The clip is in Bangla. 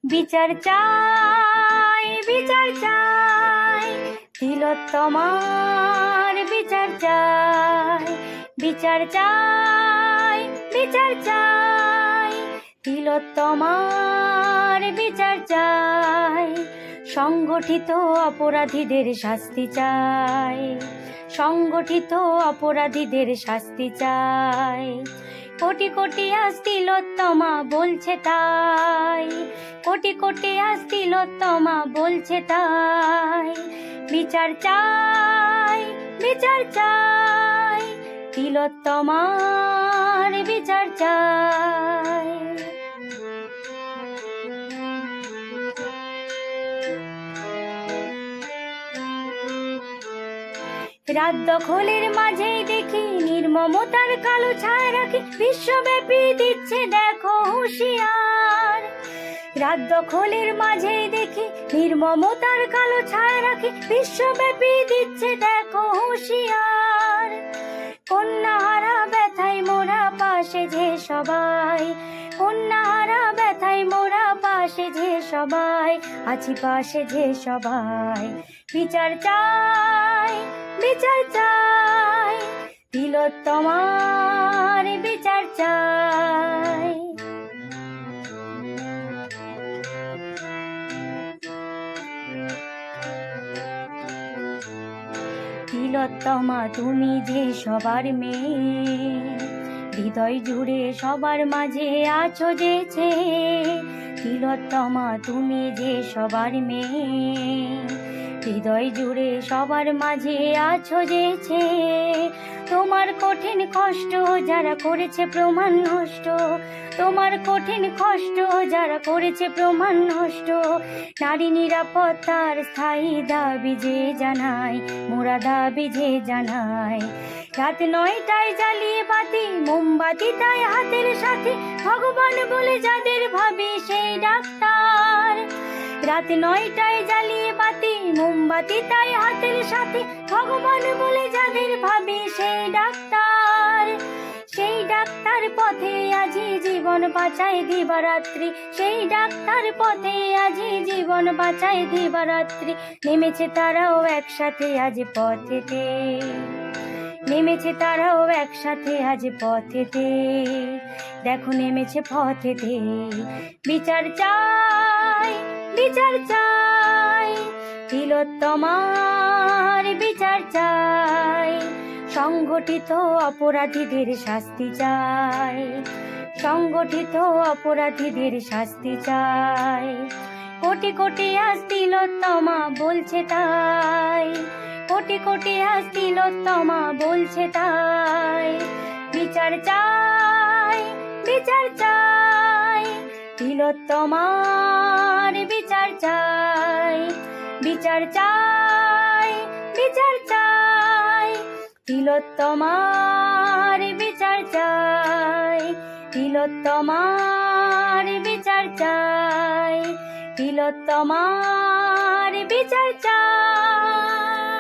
বিচার চাই, বিচার চাই, তিলোত্তমার বিচার চাই, বিচার চাই, বিচার চাই, তিলোত্তমার বিচার চাই। সংগঠিত অপরাধীদের শাস্তি চাই, সংগঠিত অপরাধীদের শাস্তি চাই। কোটি কোটি আজ তিলোত্তমা বলছে তাই, কোটি কোটি আজ তিলোত্তমা বলছে তাই। বিচার চাই, বিচার চাই, তিলোত্তমার বিচার চাই। রাত দখলের মাঝেই দেখি নির্মমতার কালো ছায়া রাখি, বিশ্বব্যাপী দিচ্ছে দেখো হুঁশিয়ার। রাত দখলের মাঝেই দেখি নির্মমতার কালো ছায়া রাখি, বিশ্বব্যাপী দিচ্ছে দেখো হুঁশিয়ার। কন্যাহারা ব্যথায় মোরা পাশে যে সবাই, কন্যাহারা ব্যথায় মোরা পাশে যে সবাই, আছি পাশে যে সবাই। বিচার চাই, বিচার চাই, তিলোত্তমার বিচার চাই। তিলোত্তমা তুমি যে সবার মেয়ে, হৃদয় জুড়ে সবার মাঝে আছো যে চেয়ে। তিলোত্তমা তুমি যে সবার মেয়ে, হৃদয় জুড়ে সবার মাঝে আছো যে চেয়ে। তোমার কঠিন কষ্ট যারা করেছে প্রমাণ নষ্ট, তোমার কঠিন কষ্ট যারা করেছে প্রমাণ নষ্ট। নারী নিরাপত্তার স্থায়ী দাবি যে জানাই, মোরা দাবি যে জানাই। রাত 9টায় জ্বালিয়ে বাতি মোমবাতি তাই হাতের সাথে, ভগবান বলে যাদের ভাবি সেই ডাক্তার। রাত 9টায় জ্বালিয়ে বাতি মোমবাতি তাই হাতের সাথে, ভগবান বলে যাদের ভাবি সেই ডাক্তার। সেই ডাক্তার পথে আজি জীবন বাঁচায় দিবারাত্রি, সেই ডাক্তার পথে আজি জীবন বাঁচায় দিবারাত্রি। নেমেছে তারাও একসাথে আজ পথেতে, নেমেছে তারাও একসাথে আজ পথেতে, দেখো নেমেছে পথেতে। বিচার চাই, বিচার চাই, তিলোত্তমার বিচার চাই। সংগঠিত অপরাধীদের শাস্তি চাই, সংগঠিত অপরাধীদের শাস্তি চাই। কোটি কোটি আজ তিলোত্তমা বলছে তাই, কোটি কোটি আজ তিলোত্তমা বলছে তাই। বিচার চাই, বিচার চাই, তিলোত্তমার বিচার চাই। বিচার চাই, বিচার চাই, তিলোত্তমার বিচার চাই। তিলোত্তমার বিচার চাই, তিলোত্তমার বিচার চাই।